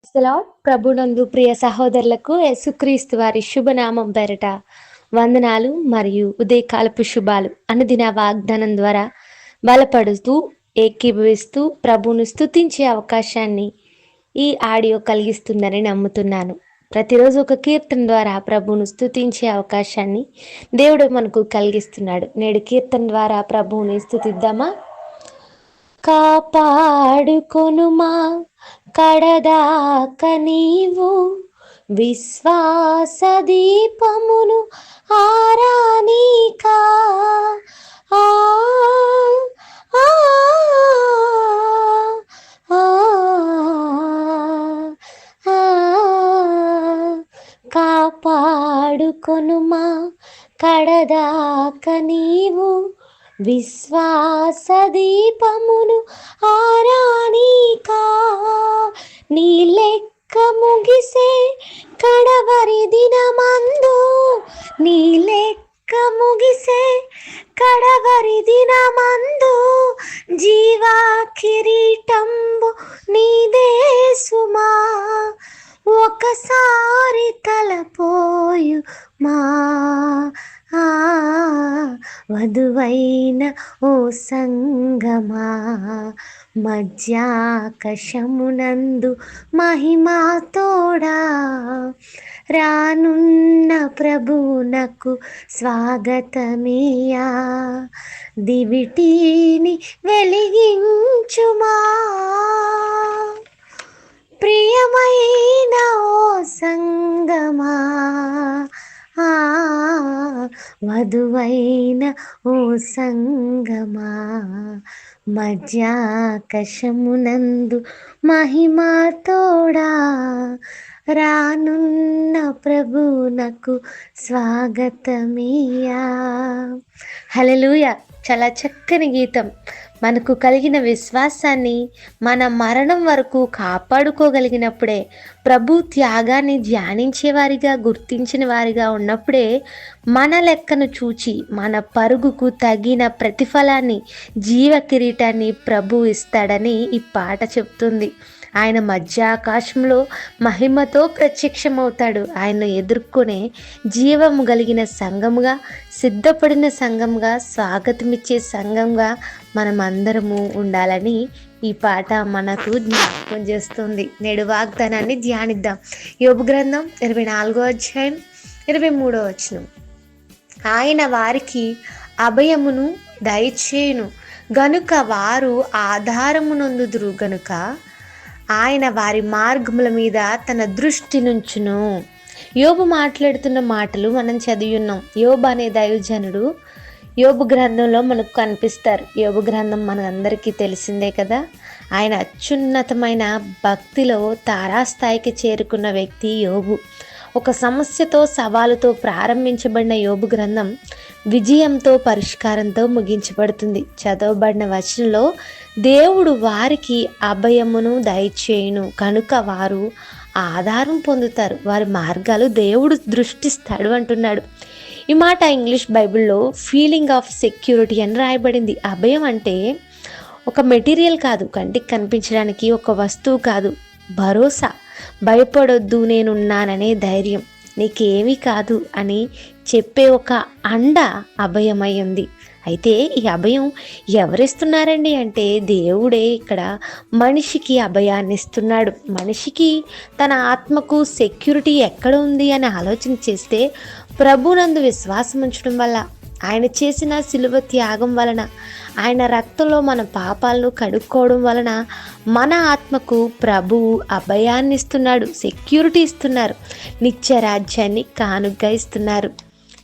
ప్రభునందు ప్రియ సహోదరులకు యేసుక్రీస్తు వారి శుభనామం పేరట వందనాలు మరియు ఉదయకాలపు శుభాలు అనుదిన వాగ్దానం ద్వారా బలపడుతూ ఏకీభవిస్తూ ప్రభువును స్తుతించే అవకాశాన్ని ఈ ఆడియో కలిగిస్తుందని నమ్ముతున్నాను. ప్రతిరోజు ఒక కీర్తన ద్వారా ప్రభువును స్తుతించే అవకాశాన్ని దేవుడు మనకు కలిగిస్తున్నాడు. నేడు కీర్తన ద్వారా ప్రభువుని స్తుతిద్దామా? కాపాడుకొనుమా కడదాక నీవు విశ్వాస దీపమును ఆరానీకా ఆ ఆ ఆ ఆ కాపాడుకొనుమా కడదాక నీవు విశ్వాస దీపమును ఆరానీకా నీ లెక్క ముగిసే కడవరి దినమందు నీ లెక్క ముగిసే కడవరి దినమందు జీవా కిరీటంబు నీదే సుమా ఒకసారి తలపోయు మా వధువైన ఓ సంగమా మధ్యాకశమునందు మహిమా తోడా రానున్న ప్రభునకు స్వాగతమియా దివిటీని వెలిగించుమా ప్రియమైన ఓ సంగమా వధువైన ఓ సంగమా మధ్యాకశమునందు మహిమా తోడా రానున్న ప్రభునకు స్వాగతమియా. హల్లెలూయా! చాలా చక్కని గీతం. మనకు కలిగిన విశ్వాసాన్ని మన మరణం వరకు కాపాడుకోగలిగినప్పుడే, ప్రభు త్యాగాన్ని ధ్యానించే వారిగా గుర్తించిన వారిగా ఉన్నప్పుడే మన లెక్కను చూచి మన పరుగుకు తగిన ప్రతిఫలాన్ని, జీవ కిరీటాన్ని ప్రభు ఇస్తాడని ఈ పాట చెప్తుంది. ఆయన మధ్యాకాశంలో మహిమతో ప్రత్యక్షమవుతాడు. ఆయన ఎదుర్కొనే జీవము కలిగిన సంఘముగా, సిద్ధపడిన సంఘంగా, స్వాగతమిచ్చే సంఘంగా మనం అందరము ఉండాలని ఈ పాట మనకు జ్ఞాపకం చేస్తుంది. నేడు వాగ్దానాన్ని ధ్యానిద్దాం. యోబు గ్రంథం 24వ అధ్యాయం 23వ వచనం. ఆయన వారికి అభయమును దయచేయును గనుక వారు ఆధారమునందుదురు గనుక ఆయన వారి మార్గముల మీద తన దృష్టి నుంచును. యోబు మాట్లాడుతున్న మాటలు మనం చదివి ఉన్నాం. యోబు అనే దైవజనుడు యోబు గ్రంథంలో మనకు కనిపిస్తారు. యోబు గ్రంథం మనందరికీ తెలిసిందే కదా. ఆయన అత్యున్నతమైన భక్తిలో తారాస్థాయికి చేరుకున్న వ్యక్తి యోబు. ఒక సమస్యతో, సవాలుతో ప్రారంభించబడిన యోబు గ్రంథం విజయంతో, పరిష్కారంతో ముగించబడుతుంది. చదవబడిన వచనంలో దేవుడు వారికి అభయమును దయచేయును కనుక వారు ఆధారం పొందుతారు, వారి మార్గాలు దేవుడు దృష్టిస్తాడు అంటున్నాడు. ఈ మాట ఇంగ్లీష్ బైబిల్లో ఫీలింగ్ ఆఫ్ సెక్యూరిటీ అని రాయబడింది. అభయం అంటే ఒక మెటీరియల్ కాదు, కంటికి కనిపించడానికి ఒక వస్తువు కాదు, భరోసా. భయపడొద్దు, నేనున్నాననే ధైర్యం, నీకేమీ కాదు అని చెప్పే ఒక అండ అభయమై ఉంది. అయితే ఈ అభయం ఎవరిస్తున్నారండి అంటే దేవుడే ఇక్కడ మనిషికి అభయాన్ని ఇస్తున్నాడు. మనిషికి తన ఆత్మకు సెక్యూరిటీ ఎక్కడ ఉంది అని ఆలోచన చేస్తే ప్రభునందు విశ్వాసం ఉంచడం వల్ల, ఆయన చేసిన సిలువ త్యాగం వలన, ఆయన రక్తంలో మన పాపాలను కడుక్కోవడం వలన మన ఆత్మకు ప్రభువు అభయాన్ని ఇస్తున్నాడు, సెక్యూరిటీ ఇస్తున్నారు, నిత్య రాజ్యాన్ని కానుగ్గా ఇస్తున్నారు.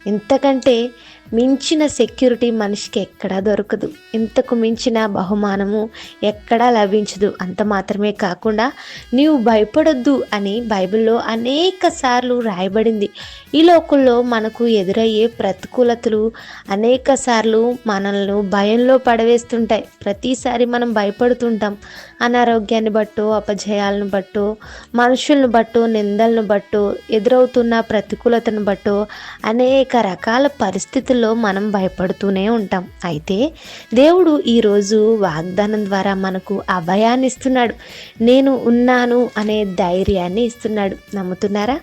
ఇంతకంటే మించిన సెక్యూరిటీ మనిషికి ఎక్కడా దొరకదు. ఇంతకు మించిన బహుమానము ఎక్కడా లభించదు. అంత మాత్రమే కాకుండా నీవు భయపడొద్దు అని బైబిల్లో అనేక సార్లు రాయబడింది. ఈ లోకంలో మనకు ఎదురయ్యే ప్రతికూలతలు అనేక సార్లు మనల్ని భయంలో పడవేస్తుంటాయి. ప్రతిసారి మనం భయపడుతుంటాం. అనారోగ్యాన్ని బట్టో, అపజయాలను బట్టో, మనుషులను బట్టో, నిందలను బట్టో, ఎదురవుతున్న ప్రతికూలతను బట్టో అనేక రకాల పరిస్థితుల్లో మనం భయపడుతూనే ఉంటాం. అయితే దేవుడు ఈరోజు వాగ్దానం ద్వారా మనకు అభయాన్ని ఇస్తున్నాడు. నేను ఉన్నాను అనే ధైర్యాన్ని ఇస్తున్నాడు. నమ్ముతున్నారా?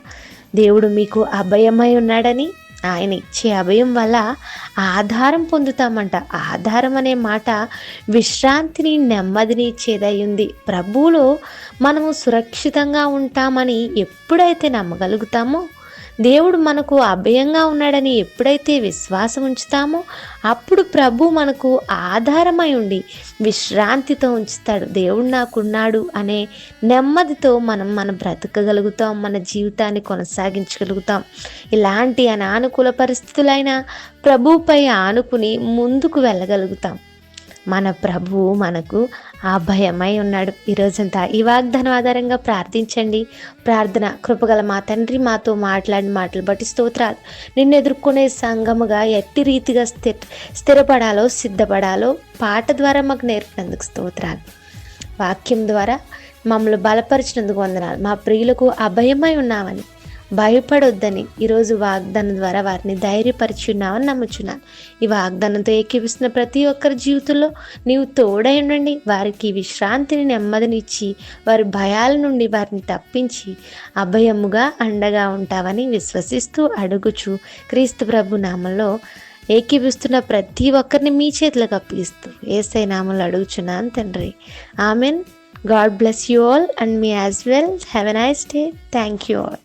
దేవుడు మీకు అభయమై ఉన్నాడని. ఆయన ఇచ్చే అభయం వల్ల ఆధారం పొందుతామంట. ఆధారం అనే మాట విశ్రాంతిని, నెమ్మదిని ఇచ్చేదై ఉంది. ప్రభువులో మనము సురక్షితంగా ఉంటామని ఎప్పుడైతే నమ్మగలుగుతామో, దేవుడు మనకు అభయంగా ఉన్నాడని ఎప్పుడైతే విశ్వాసం ఉంచుతామో, అప్పుడు ప్రభు మనకు ఆధారమై ఉండి విశ్రాంతితో ఉంచుతాడు. దేవుడు నాకున్నాడు అనే నెమ్మదితో మనం బ్రతకగలుగుతాం, మన జీవితాన్ని కొనసాగించగలుగుతాం. ఇలాంటి అనానుకూల పరిస్థితులైనా ప్రభువుపై ఆనుకుని ముందుకు వెళ్ళగలుగుతాం. మన ప్రభువు మనకు అభయమై ఉన్నాడు. ఈరోజంతా ఈ వాగ్దానం ఆధారంగా ప్రార్థించండి. ప్రార్థన: కృపగల మా తండ్రి, మాతో మాట్లాడిన మాటలు బట్టి స్తోత్రాలు. నిన్ను ఎదుర్కొనే సంఘముగా ఎట్టి రీతిగా స్థిరపడాలో, సిద్ధపడాలో పాట ద్వారా మాకు నేర్పినందుకు స్తోత్రాలు. వాక్యం ద్వారా మమ్మల్ని బలపరిచినందుకు వందనాలు. మా ప్రియులకు అభయమై ఉన్నామని, భయపడొద్దని ఈరోజు వాగ్దానం ద్వారా వారిని ధైర్యపరిచి ఉన్నామని నమ్ముచున్నాను. ఈ వాగ్దానంతో ఏకీపిస్తున్న ప్రతి ఒక్కరి జీవితంలో నీవు తోడై ఉండండి. వారికి విశ్రాంతిని, నెమ్మదినిచ్చి వారి భయాల నుండి వారిని తప్పించి అభయముగా అండగా ఉంటావని విశ్వసిస్తూ అడుగుచు క్రీస్తు ప్రభు నామంలో ఏకీపిస్తున్న ప్రతి ఒక్కరిని మీ చేతులకు అప్పగిస్తూ యేసయ్య నామంలో అడుగుచున్నాను తండ్రి. Amen. God bless you all and me as well. Have a nice day. Thank you all.